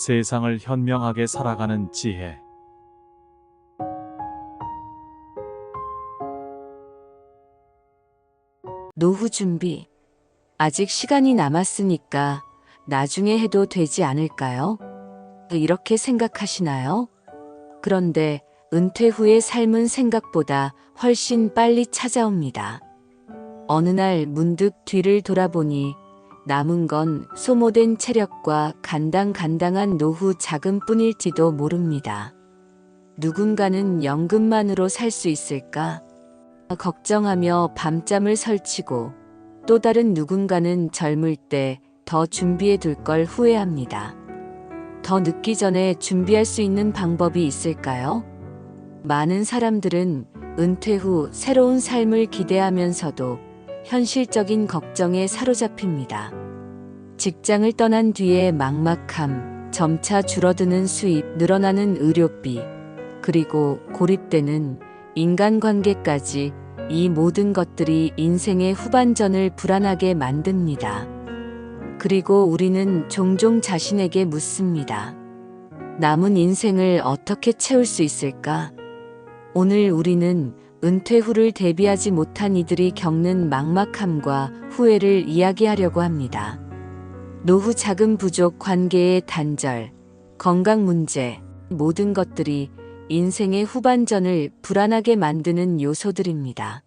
세상을 현명하게 살아가는 지혜. 노후 준비. 아직 시간이 남았으니까 나중에 해도 되지 않을까요? 이렇게 생각하시나요? 그런데 은퇴 후의 삶은 생각보다 훨씬 빨리 찾아옵니다. 어느 날 문득 뒤를 돌아보니 남은 건 소모된 체력과 간당간당한 노후 자금뿐일지도 모릅니다. 누군가는 연금만으로 살 수 있을까? 걱정하며 밤잠을 설치고 또 다른 누군가는 젊을 때 더 준비해 둘 걸 후회합니다. 더 늦기 전에 준비할 수 있는 방법이 있을까요? 많은 사람들은 은퇴 후 새로운 삶을 기대하면서도 현실적인 걱정에 사로잡힙니다. 직장을 떠난 뒤의 막막함, 점차 줄어드는 수입, 늘어나는 의료비, 그리고 고립되는 인간관계까지 이 모든 것들이 인생의 후반전을 불안하게 만듭니다. 그리고 우리는 종종 자신에게 묻습니다. 남은 인생을 어떻게 채울 수 있을까? 오늘 우리는 은퇴 후를 대비하지 못한 이들이 겪는 막막함과 후회를 이야기하려고 합니다. 노후 자금 부족, 관계의 단절, 건강 문제, 모든 것들이 인생의 후반전을 불안하게 만드는 요소들입니다.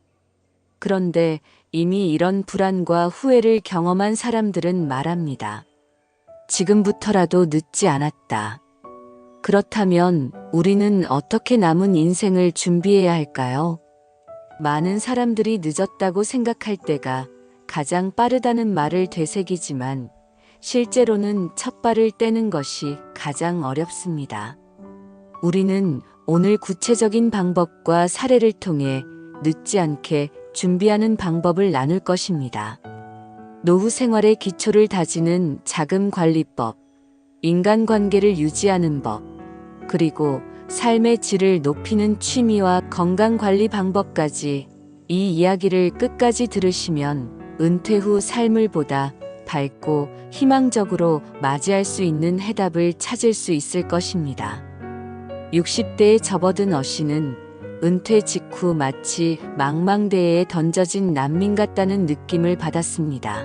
그런데 이미 이런 불안과 후회를 경험한 사람들은 말합니다. 지금부터라도 늦지 않았다. 그렇다면 우리는 어떻게 남은 인생을 준비해야 할까요? 많은 사람들이 늦었다고 생각할 때가 가장 빠르다는 말을 되새기지만 실제로는 첫 발을 떼는 것이 가장 어렵습니다. 우리는 오늘 구체적인 방법과 사례를 통해 늦지 않게 준비하는 방법을 나눌 것입니다. 노후 생활의 기초를 다지는 자금 관리법, 인간관계를 유지하는 법, 그리고 삶의 질을 높이는 취미와 건강관리 방법까지 이 이야기를 끝까지 들으시면 은퇴 후 삶을 보다 밝고 희망적으로 맞이할 수 있는 해답을 찾을 수 있을 것입니다. 60대에 접어든 어씨는 은퇴 직후 마치 망망대해에 던져진 난민 같다는 느낌을 받았습니다.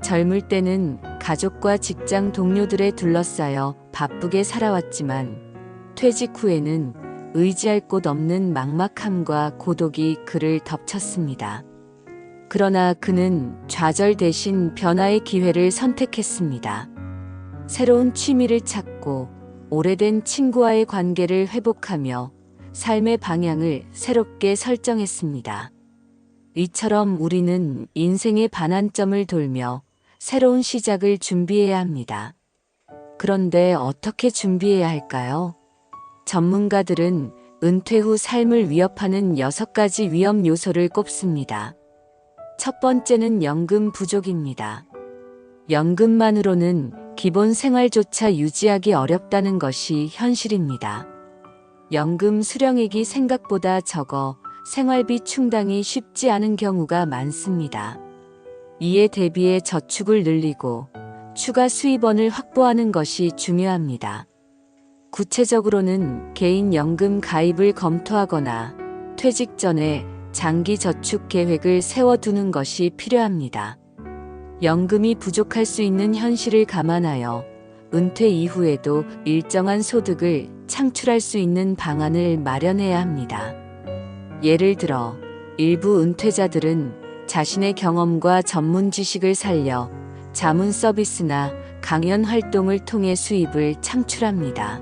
젊을 때는 가족과 직장 동료들에 둘러싸여 바쁘게 살아왔지만 퇴직 후에는 의지할 곳 없는 막막함과 고독이 그를 덮쳤습니다. 그러나 그는 좌절 대신 변화의 기회를 선택했습니다. 새로운 취미를 찾고 오래된 친구와의 관계를 회복하며 삶의 방향을 새롭게 설정했습니다. 이처럼 우리는 인생의 반환점을 돌며 새로운 시작을 준비해야 합니다. 그런데 어떻게 준비해야 할까요? 전문가들은 은퇴 후 삶을 위협하는 6가지 위험 요소를 꼽습니다. 첫 번째는 연금 부족입니다. 연금만으로는 기본 생활조차 유지하기 어렵다는 것이 현실입니다. 연금 수령액이 생각보다 적어 생활비 충당이 쉽지 않은 경우가 많습니다. 이에 대비해 저축을 늘리고 추가 수입원을 확보하는 것이 중요합니다. 구체적으로는 개인 연금 가입을 검토하거나 퇴직 전에 장기 저축 계획을 세워두는 것이 필요합니다. 연금이 부족할 수 있는 현실을 감안하여 은퇴 이후에도 일정한 소득을 창출할 수 있는 방안을 마련해야 합니다. 예를 들어 일부 은퇴자들은 자신의 경험과 전문 지식을 살려 자문 서비스나 강연 활동을 통해 수입을 창출합니다.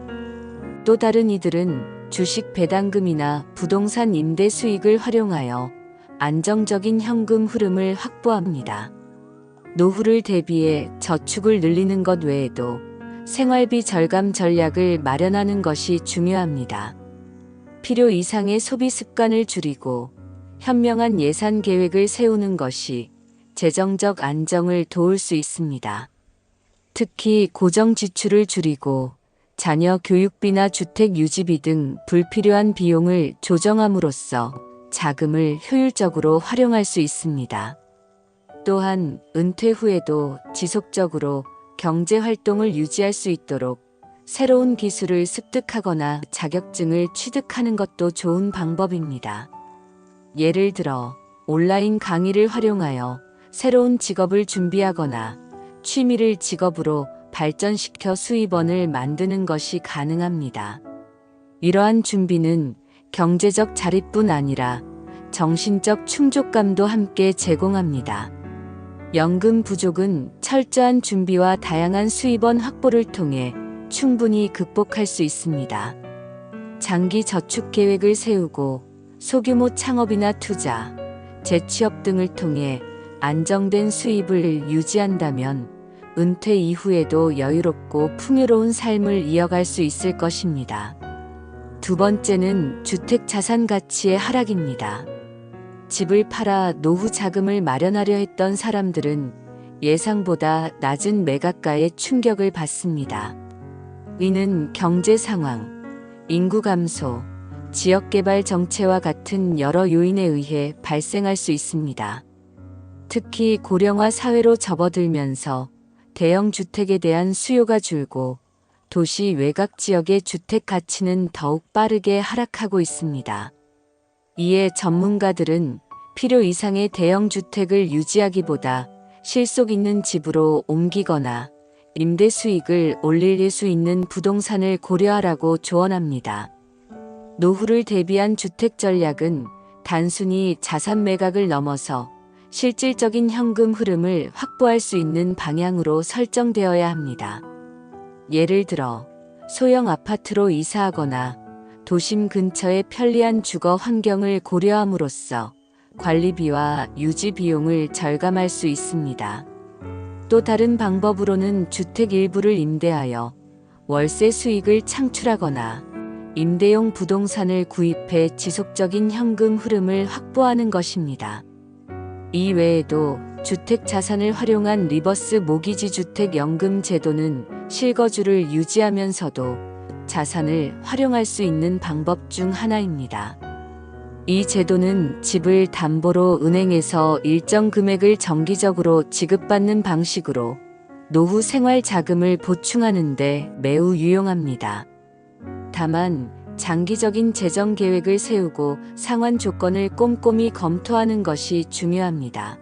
또 다른 이들은 주식 배당금이나 부동산 임대 수익을 활용하여 안정적인 현금 흐름을 확보합니다. 노후를 대비해 저축을 늘리는 것 외에도 생활비 절감 전략을 마련하는 것이 중요합니다. 필요 이상의 소비 습관을 줄이고 현명한 예산 계획을 세우는 것이 재정적 안정을 도울 수 있습니다. 특히 고정 지출을 줄이고 자녀 교육비나 주택 유지비 등 불필요한 비용을 조정함으로써 자금을 효율적으로 활용할 수 있습니다. 또한 은퇴 후에도 지속적으로 경제 활동을 유지할 수 있도록 새로운 기술을 습득하거나 자격증을 취득하는 것도 좋은 방법입니다. 예를 들어 온라인 강의를 활용하여 새로운 직업을 준비하거나 취미를 직업으로 발전시켜 수입원을 만드는 것이 가능합니다. 이러한 준비는 경제적 자립뿐 아니라 정신적 충족감도 함께 제공합니다. 연금 부족은 철저한 준비와 다양한 수입원 확보를 통해 충분히 극복할 수 있습니다. 장기 저축 계획을 세우고 소규모 창업이나 투자, 재취업 등을 통해 안정된 수입을 유지한다면 은퇴 이후에도 여유롭고 풍요로운 삶을 이어갈 수 있을 것입니다. 두 번째는 주택 자산 가치의 하락입니다. 집을 팔아 노후 자금을 마련하려 했던 사람들은 예상보다 낮은 매각가에 충격을 받습니다. 이는 경제 상황, 인구 감소, 지역개발 정체와 같은 여러 요인에 의해 발생할 수 있습니다. 특히 고령화 사회로 접어들면서 대형 주택에 대한 수요가 줄고 도시 외곽 지역의 주택 가치는 더욱 빠르게 하락하고 있습니다. 이에 전문가들은 필요 이상의 대형 주택을 유지하기보다 실속 있는 집으로 옮기거나 임대 수익을 올릴 수 있는 부동산을 고려하라고 조언합니다. 노후를 대비한 주택 전략은 단순히 자산 매각을 넘어서 실질적인 현금 흐름을 확보할 수 있는 방향으로 설정되어야 합니다. 예를 들어 소형 아파트로 이사하거나 도심 근처의 편리한 주거 환경을 고려함으로써 관리비와 유지 비용을 절감할 수 있습니다. 또 다른 방법으로는 주택 일부를 임대하여 월세 수익을 창출하거나 임대용 부동산을 구입해 지속적인 현금 흐름을 확보하는 것입니다. 이 외에도 주택 자산을 활용한 리버스 모기지 주택 연금 제도는 실거주를 유지하면서도 자산을 활용할 수 있는 방법 중 하나입니다. 이 제도는 집을 담보로 은행에서 일정 금액을 정기적으로 지급받는 방식으로 노후 생활 자금을 보충하는 데 매우 유용합니다. 다만 장기적인 재정 계획을 세우고 상환 조건을 꼼꼼히 검토하는 것이 중요합니다.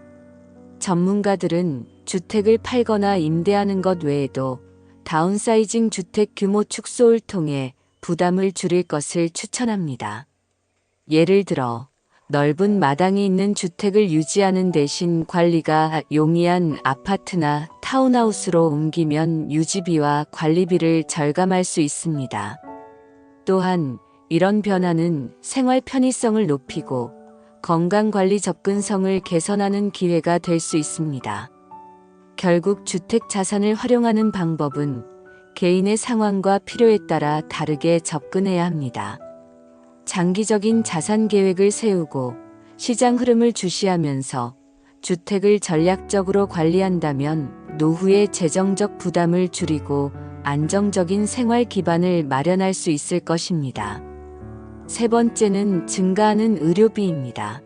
전문가들은 주택을 팔거나 임대하는 것 외에도 다운사이징 주택 규모 축소를 통해 부담을 줄일 것을 추천합니다. 예를 들어 넓은 마당이 있는 주택을 유지하는 대신 관리가 용이한 아파트나 타운하우스로 옮기면 유지비와 관리비를 절감할 수 있습니다. 또한 이런 변화는 생활 편의성을 높이고 건강관리 접근성을 개선하는 기회가 될 수 있습니다. 결국 주택 자산을 활용하는 방법은 개인의 상황과 필요에 따라 다르게 접근해야 합니다. 장기적인 자산 계획을 세우고 시장 흐름을 주시하면서 주택을 전략적으로 관리한다면 노후의 재정적 부담을 줄이고 안정적인 생활 기반을 마련할 수 있을 것입니다. 세 번째는 증가하는 의료비입니다.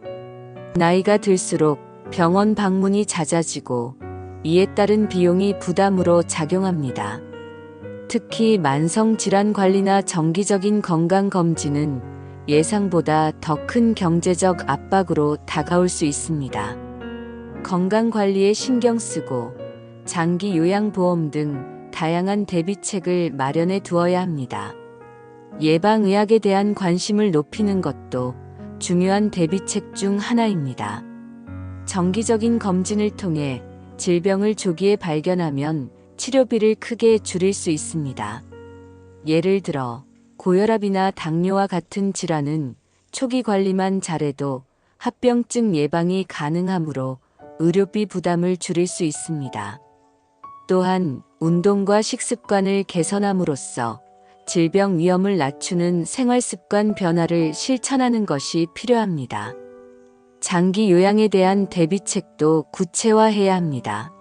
나이가 들수록 병원 방문이 잦아지고 이에 따른 비용이 부담으로 작용합니다. 특히 만성질환 관리나 정기적인 건강검진은 예상보다 더 큰 경제적 압박으로 다가올 수 있습니다. 건강관리에 신경 쓰고 장기 요양보험 등 다양한 대비책을 마련해 두어야 합니다. 예방의학에 대한 관심을 높이는 것도 중요한 대비책 중 하나입니다. 정기적인 검진을 통해 질병을 조기에 발견하면 치료비를 크게 줄일 수 있습니다. 예를 들어 고혈압이나 당뇨와 같은 질환은 초기 관리만 잘해도 합병증 예방이 가능하므로 의료비 부담을 줄일 수 있습니다. 또한 운동과 식습관을 개선함으로써 질병 위험을 낮추는 생활습관 변화를 실천하는 것이 필요합니다. 장기 요양에 대한 대비책도 구체화해야 합니다.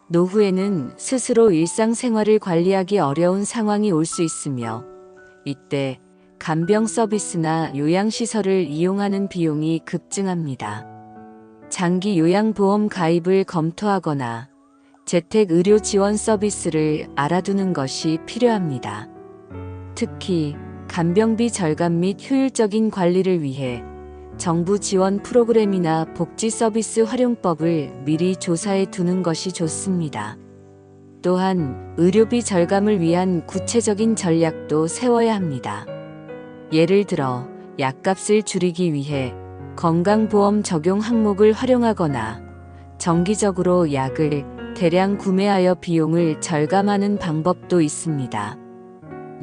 노후에는 스스로 일상생활을 관리하기 어려운 상황이 올 수 있으며 이때 간병 서비스나 요양시설을 이용하는 비용이 급증합니다. 장기 요양보험 가입을 검토하거나 재택 의료 지원 서비스를 알아두는 것이 필요합니다. 특히 간병비 절감 및 효율적인 관리를 위해 정부 지원 프로그램이나 복지 서비스 활용법을 미리 조사해 두는 것이 좋습니다. 또한 의료비 절감을 위한 구체적인 전략도 세워야 합니다. 예를 들어 약값을 줄이기 위해 건강보험 적용 항목을 활용하거나 정기적으로 약을 대량 구매하여 비용을 절감하는 방법도 있습니다.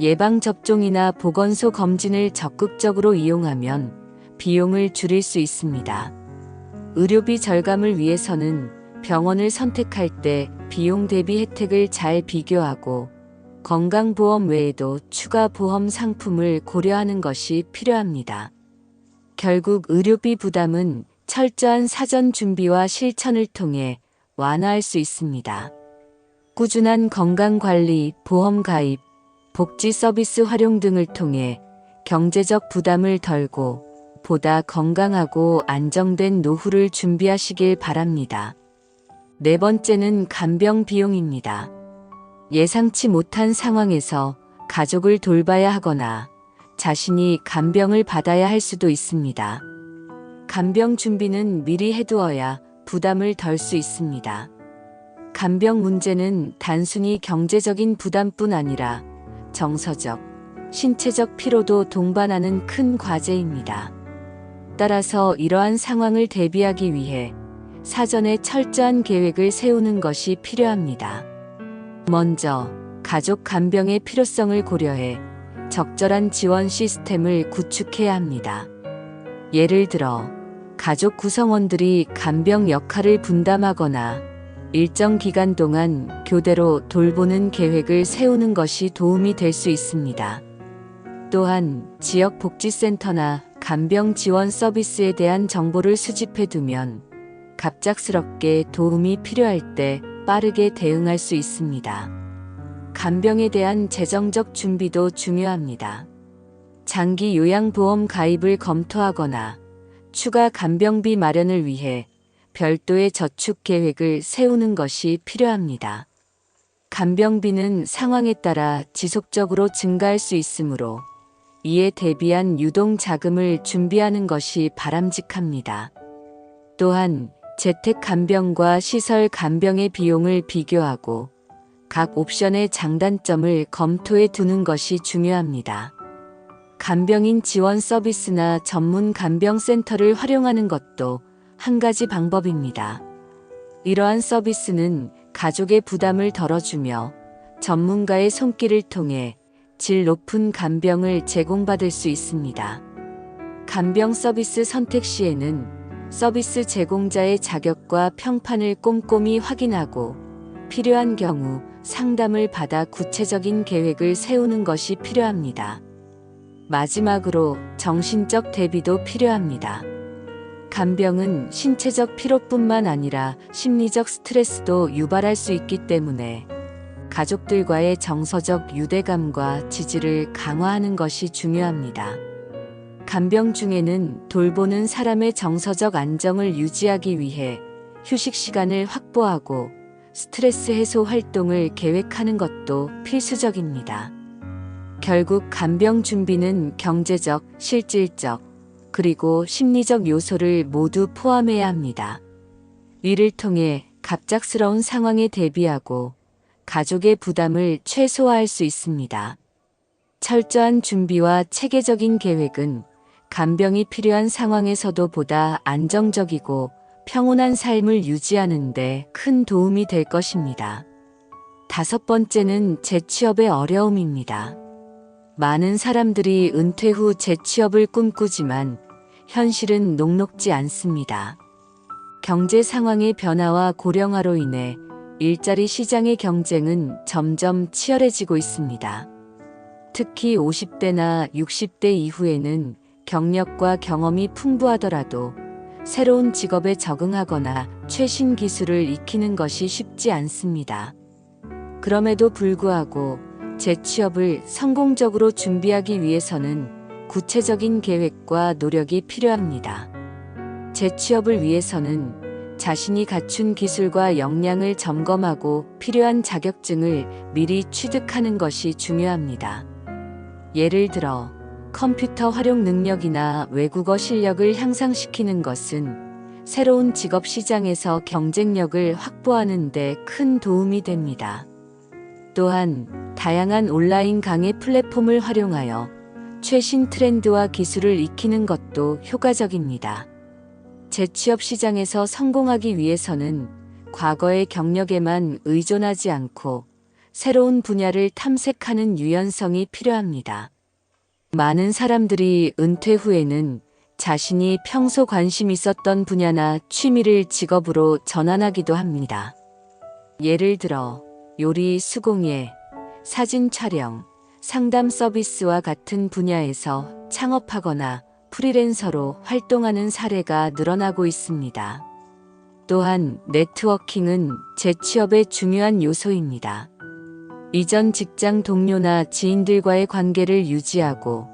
예방접종이나 보건소 검진을 적극적으로 이용하면 비용을 줄일 수 있습니다. 의료비 절감을 위해서는 병원을 선택할 때 비용 대비 혜택을 잘 비교하고 건강보험 외에도 추가 보험 상품을 고려하는 것이 필요합니다. 결국 의료비 부담은 철저한 사전 준비와 실천을 통해 완화할 수 있습니다. 꾸준한 건강관리, 보험 가입, 복지 서비스 활용 등을 통해 경제적 부담을 덜고 보다 건강하고 안정된 노후를 준비하시길 바랍니다. 네 번째는 간병 비용입니다. 예상치 못한 상황에서 가족을 돌봐야 하거나 자신이 간병을 받아야 할 수도 있습니다. 간병 준비는 미리 해두어야 부담을 덜 수 있습니다. 간병 문제는 단순히 경제적인 부담뿐 아니라 정서적, 신체적 피로도 동반하는 큰 과제입니다. 따라서 이러한 상황을 대비하기 위해 사전에 철저한 계획을 세우는 것이 필요합니다. 먼저 가족 간병의 필요성을 고려해 적절한 지원 시스템을 구축해야 합니다. 예를 들어 가족 구성원들이 간병 역할을 분담하거나 일정 기간 동안 교대로 돌보는 계획을 세우는 것이 도움이 될 수 있습니다. 또한 지역 복지센터나 간병 지원 서비스에 대한 정보를 수집해 두면 갑작스럽게 도움이 필요할 때 빠르게 대응할 수 있습니다. 간병에 대한 재정적 준비도 중요합니다. 장기 요양보험 가입을 검토하거나 추가 간병비 마련을 위해 별도의 저축 계획을 세우는 것이 필요합니다. 간병비는 상황에 따라 지속적으로 증가할 수 있으므로 이에 대비한 유동 자금을 준비하는 것이 바람직합니다. 또한 재택 간병과 시설 간병의 비용을 비교하고 각 옵션의 장단점을 검토해 두는 것이 중요합니다. 간병인 지원 서비스나 전문 간병센터를 활용하는 것도 한 가지 방법입니다. 이러한 서비스는 가족의 부담을 덜어주며 전문가의 손길을 통해 질 높은 간병을 제공받을 수 있습니다. 간병 서비스 선택 시에는 서비스 제공자의 자격과 평판을 꼼꼼히 확인하고 필요한 경우 상담을 받아 구체적인 계획을 세우는 것이 필요합니다. 마지막으로 정신적 대비도 필요합니다. 간병은 신체적 피로뿐만 아니라 심리적 스트레스도 유발할 수 있기 때문에 가족들과의 정서적 유대감과 지지를 강화하는 것이 중요합니다. 간병 중에는 돌보는 사람의 정서적 안정을 유지하기 위해 휴식 시간을 확보하고 스트레스 해소 활동을 계획하는 것도 필수적입니다. 결국 간병 준비는 경제적, 실질적, 그리고 심리적 요소를 모두 포함해야 합니다. 이를 통해 갑작스러운 상황에 대비하고 가족의 부담을 최소화할 수 있습니다. 철저한 준비와 체계적인 계획은 간병이 필요한 상황에서도 보다 안정적이고 평온한 삶을 유지하는 데 큰 도움이 될 것입니다. 다섯 번째는 재취업의 어려움입니다. 많은 사람들이 은퇴 후 재취업을 꿈꾸지만 현실은 녹록지 않습니다. 경제 상황의 변화와 고령화로 인해 일자리 시장의 경쟁은 점점 치열해지고 있습니다. 특히 50대나 60대 이후에는 경력과 경험이 풍부하더라도 새로운 직업에 적응하거나 최신 기술을 익히는 것이 쉽지 않습니다. 그럼에도 불구하고 재취업을 성공적으로 준비하기 위해서는 구체적인 계획과 노력이 필요합니다. 재취업을 위해서는 자신이 갖춘 기술과 역량을 점검하고 필요한 자격증을 미리 취득하는 것이 중요합니다. 예를 들어 컴퓨터 활용 능력이나 외국어 실력을 향상시키는 것은 새로운 직업 시장에서 경쟁력을 확보하는 데 큰 도움이 됩니다. 또한 다양한 온라인 강의 플랫폼을 활용하여 최신 트렌드와 기술을 익히는 것도 효과적입니다. 재취업 시장에서 성공하기 위해서는 과거의 경력에만 의존하지 않고 새로운 분야를 탐색하는 유연성이 필요합니다. 많은 사람들이 은퇴 후에는 자신이 평소 관심 있었던 분야나 취미를 직업으로 전환하기도 합니다. 예를 들어 요리, 수공예, 사진 촬영, 상담 서비스와 같은 분야에서 창업하거나 프리랜서로 활동하는 사례가 늘어나고 있습니다. 또한 네트워킹은 재취업의 중요한 요소입니다. 이전 직장 동료나 지인들과의 관계를 유지하고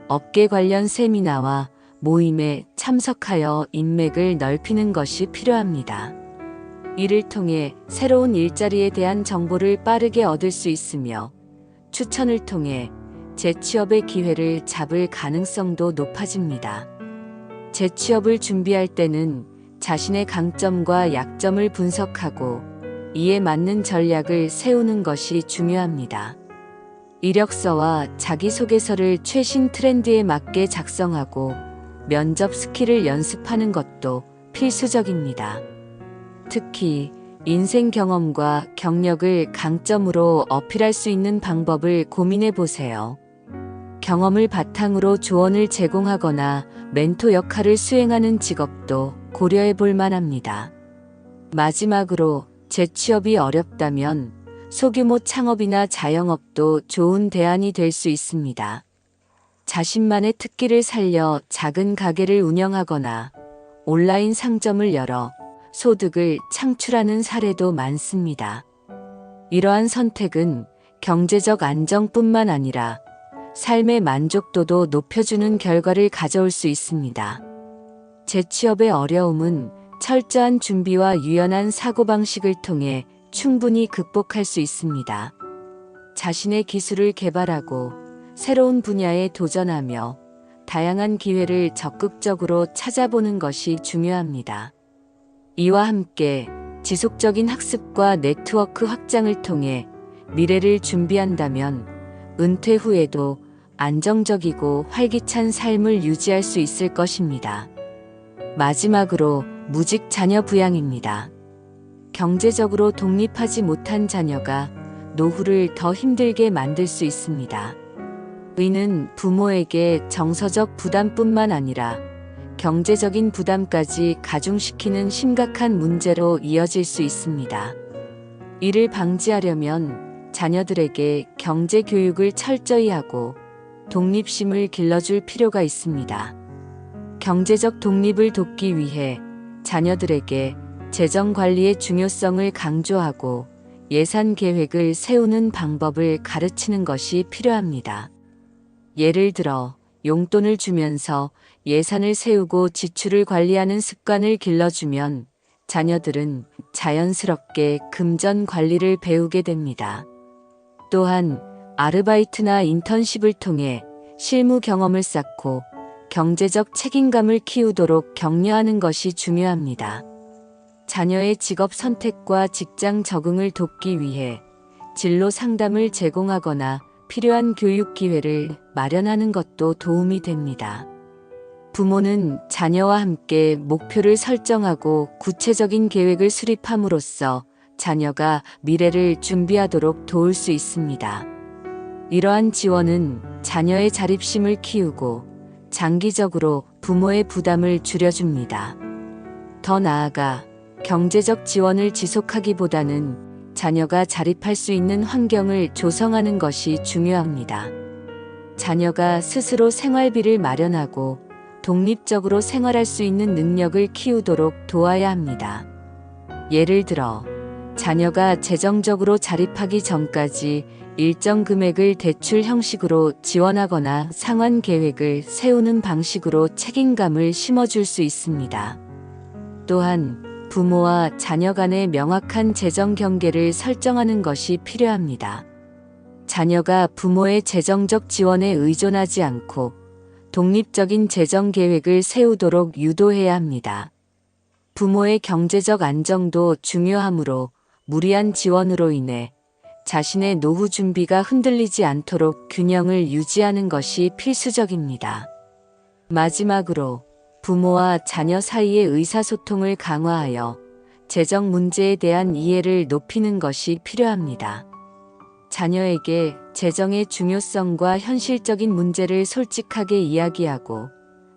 업계 관련 세미나와 모임에 참석하여 인맥을 넓히는 것이 필요합니다. 이를 통해 새로운 일자리에 대한 정보를 빠르게 얻을 수 있으며 추천을 통해 재취업의 기회를 잡을 가능성도 높아집니다. 재취업을 준비할 때는 자신의 강점과 약점을 분석하고 이에 맞는 전략을 세우는 것이 중요합니다. 이력서와 자기소개서를 최신 트렌드에 맞게 작성하고 면접 스킬을 연습하는 것도 필수적입니다. 특히 인생 경험과 경력을 강점으로 어필할 수 있는 방법을 고민해 보세요. 경험을 바탕으로 조언을 제공하거나 멘토 역할을 수행하는 직업도 고려해 볼 만합니다. 마지막으로 재취업이 어렵다면 소규모 창업이나 자영업도 좋은 대안이 될 수 있습니다. 자신만의 특기를 살려 작은 가게를 운영하거나 온라인 상점을 열어 소득을 창출하는 사례도 많습니다. 이러한 선택은 경제적 안정뿐만 아니라 삶의 만족도도 높여주는 결과를 가져올 수 있습니다. 재취업의 어려움은 철저한 준비와 유연한 사고방식을 통해 충분히 극복할 수 있습니다. 자신의 기술을 개발하고 새로운 분야에 도전하며 다양한 기회를 적극적으로 찾아보는 것이 중요합니다. 이와 함께 지속적인 학습과 네트워크 확장을 통해 미래를 준비한다면 은퇴 후에도 안정적이고 활기찬 삶을 유지할 수 있을 것입니다. 마지막으로 무직 자녀 부양입니다. 경제적으로 독립하지 못한 자녀가 노후를 더 힘들게 만들 수 있습니다. 이는 부모에게 정서적 부담뿐만 아니라 경제적인 부담까지 가중시키는 심각한 문제로 이어질 수 있습니다. 이를 방지하려면 자녀들에게 경제 교육을 철저히 하고 독립심을 길러줄 필요가 있습니다. 경제적 독립을 돕기 위해 자녀들에게 재정 관리의 중요성을 강조하고 예산 계획을 세우는 방법을 가르치는 것이 필요합니다. 예를 들어 용돈을 주면서 예산을 세우고 지출을 관리하는 습관을 길러주면 자녀들은 자연스럽게 금전 관리를 배우게 됩니다. 또한 아르바이트나 인턴십을 통해 실무 경험을 쌓고 경제적 책임감을 키우도록 격려하는 것이 중요합니다. 자녀의 직업 선택과 직장 적응을 돕기 위해 진로 상담을 제공하거나 필요한 교육 기회를 마련하는 것도 도움이 됩니다. 부모는 자녀와 함께 목표를 설정하고 구체적인 계획을 수립함으로써 자녀가 미래를 준비하도록 도울 수 있습니다. 이러한 지원은 자녀의 자립심을 키우고 장기적으로 부모의 부담을 줄여줍니다. 더 나아가 경제적 지원을 지속하기보다는 자녀가 자립할 수 있는 환경을 조성하는 것이 중요합니다. 자녀가 스스로 생활비를 마련하고 독립적으로 생활할 수 있는 능력을 키우도록 도와야 합니다. 예를 들어 자녀가 재정적으로 자립하기 전까지 일정 금액을 대출 형식으로 지원하거나 상환 계획을 세우는 방식으로 책임감을 심어줄 수 있습니다. 또한 부모와 자녀 간의 명확한 재정 경계를 설정하는 것이 필요합니다. 자녀가 부모의 재정적 지원에 의존하지 않고 독립적인 재정 계획을 세우도록 유도해야 합니다. 부모의 경제적 안정도 중요하므로 무리한 지원으로 인해 자신의 노후 준비가 흔들리지 않도록 균형을 유지하는 것이 필수적입니다. 마지막으로 부모와 자녀 사이의 의사소통을 강화하여 재정 문제에 대한 이해를 높이는 것이 필요합니다. 자녀에게 재정의 중요성과 현실적인 문제를 솔직하게 이야기하고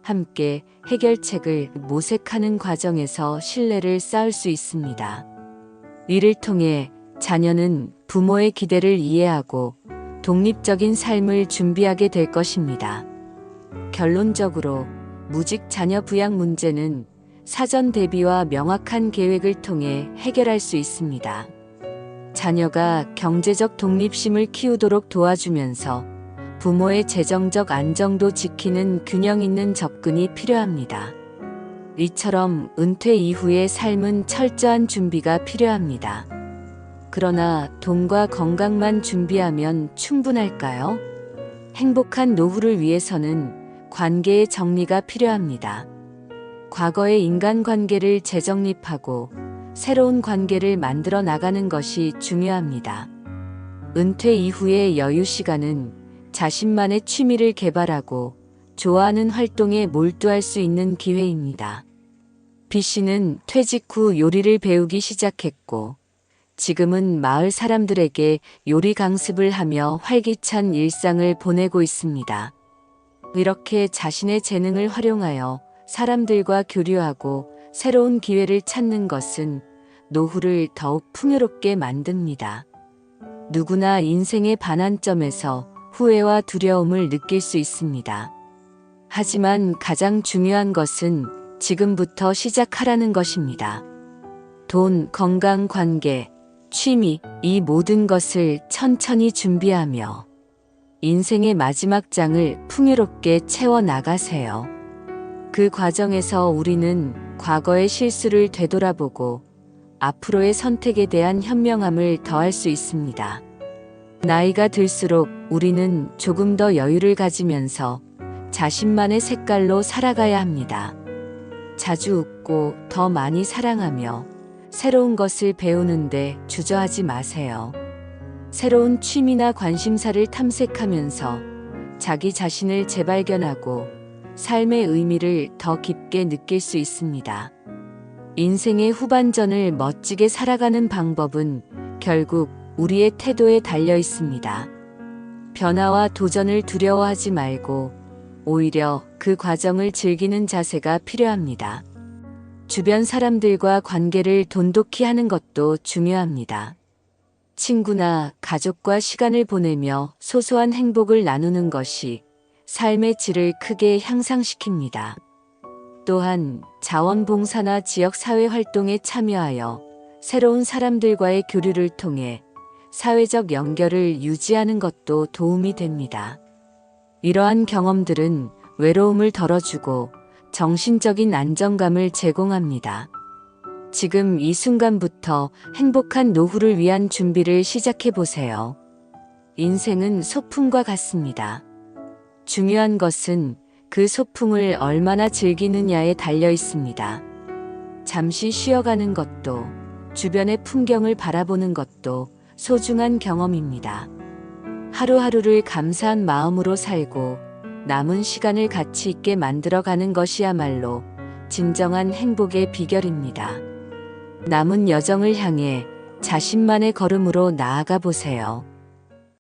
함께 해결책을 모색하는 과정에서 신뢰를 쌓을 수 있습니다. 이를 통해 자녀는 부모의 기대를 이해하고 독립적인 삶을 준비하게 될 것입니다. 결론적으로 무직 자녀 부양 문제는 사전 대비와 명확한 계획을 통해 해결할 수 있습니다. 자녀가 경제적 독립심을 키우도록 도와주면서 부모의 재정적 안정도 지키는 균형 있는 접근이 필요합니다. 이처럼 은퇴 이후의 삶은 철저한 준비가 필요합니다. 그러나 돈과 건강만 준비하면 충분할까요? 행복한 노후를 위해서는 관계의 정리가 필요합니다. 과거의 인간관계를 재정립하고 새로운 관계를 만들어 나가는 것이 중요합니다. 은퇴 이후의 여유 시간은 자신만의 취미를 개발하고 좋아하는 활동에 몰두할 수 있는 기회입니다. B씨는 퇴직 후 요리를 배우기 시작했고 지금은 마을 사람들에게 요리 강습을 하며 활기찬 일상을 보내고 있습니다. 이렇게 자신의 재능을 활용하여 사람들과 교류하고 새로운 기회를 찾는 것은 노후를 더욱 풍요롭게 만듭니다. 누구나 인생의 반환점에서 후회와 두려움을 느낄 수 있습니다. 하지만 가장 중요한 것은 지금부터 시작하라는 것입니다. 돈, 건강, 관계, 취미, 이 모든 것을 천천히 준비하며 인생의 마지막 장을 풍요롭게 채워 나가세요. 그 과정에서 우리는 과거의 실수를 되돌아보고 앞으로의 선택에 대한 현명함을 더할 수 있습니다. 나이가 들수록 우리는 조금 더 여유를 가지면서 자신만의 색깔로 살아가야 합니다. 자주 웃고 더 많이 사랑하며 새로운 것을 배우는데 주저하지 마세요. 새로운 취미나 관심사를 탐색하면서 자기 자신을 재발견하고 삶의 의미를 더 깊게 느낄 수 있습니다. 인생의 후반전을 멋지게 살아가는 방법은 결국 우리의 태도에 달려 있습니다. 변화와 도전을 두려워하지 말고 오히려 그 과정을 즐기는 자세가 필요합니다. 주변 사람들과 관계를 돈독히 하는 것도 중요합니다. 친구나 가족과 시간을 보내며 소소한 행복을 나누는 것이 삶의 질을 크게 향상시킵니다. 또한 자원봉사나 지역사회 활동에 참여하여 새로운 사람들과의 교류를 통해 사회적 연결을 유지하는 것도 도움이 됩니다. 이러한 경험들은 외로움을 덜어주고 정신적인 안정감을 제공합니다. 지금 이 순간부터 행복한 노후를 위한 준비를 시작해 보세요. 인생은 소풍과 같습니다. 중요한 것은 그 소풍을 얼마나 즐기느냐에 달려 있습니다. 잠시 쉬어가는 것도, 주변의 풍경을 바라보는 것도 소중한 경험입니다. 하루하루를 감사한 마음으로 살고 남은 시간을 가치 있게 만들어가는 것이야말로 진정한 행복의 비결입니다. 남은 여정을 향해 자신만의 걸음으로 나아가 보세요.